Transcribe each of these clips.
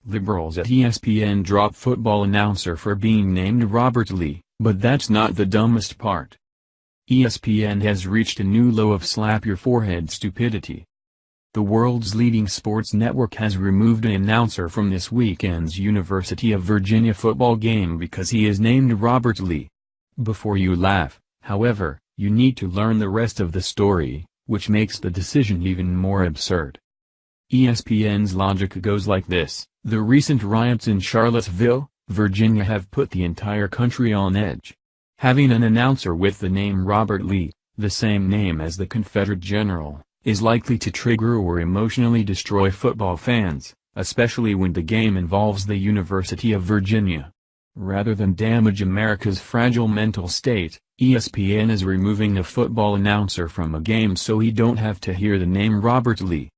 Liberals at ESPN drop football announcer for being named Robert Lee, but that's not the dumbest part. ESPN has reached a new low of slap-your-forehead stupidity. The world's leading sports network has removed an announcer from this weekend's University of Virginia football game because he is named Robert Lee. Before you laugh, however, you need to learn the rest of the story, which makes the decision even more absurd. ESPN's logic goes like this: the recent riots in Charlottesville, Virginia have put the entire country on edge. Having an announcer with the name Robert Lee, the same name as the Confederate general, is likely to trigger or emotionally destroy football fans, especially when the game involves the University of Virginia. Rather than damage America's fragile mental state, ESPN is removing a football announcer from a game so he don't have to hear the name Robert Lee.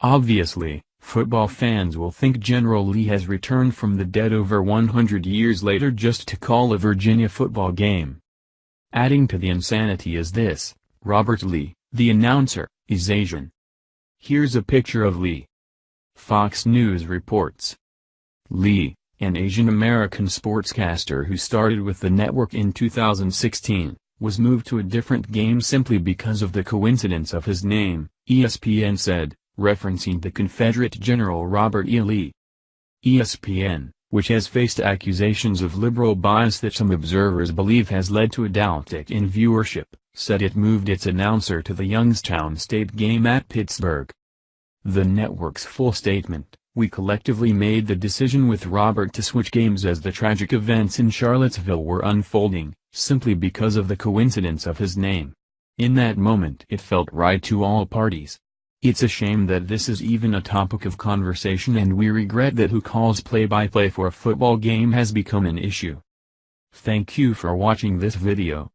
Obviously, football fans will think General Lee has returned from the dead over 100 years later just to call a Virginia football game. Adding to the insanity is this: Robert Lee, the announcer, is Asian. Here's a picture of Lee. Fox News reports. Lee, an Asian-American sportscaster who started with the network in 2016, was moved to a different game simply because of the coincidence of his name, ESPN said, referencing the Confederate General Robert E. Lee. ESPN, which has faced accusations of liberal bias that some observers believe has led to a downtick in viewership, said it moved its announcer to the Youngstown State game at Pittsburgh. The network's full statement: "We collectively made the decision with Robert to switch games as the tragic events in Charlottesville were unfolding, simply because of the coincidence of his name. In that moment it felt right to all parties. It's a shame that this is even a topic of conversation, and we regret that who calls play-by-play for a football game has become an issue." Thank you for watching this video.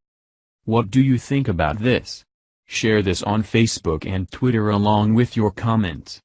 What do you think about this? Share this on Facebook and Twitter along with your comments.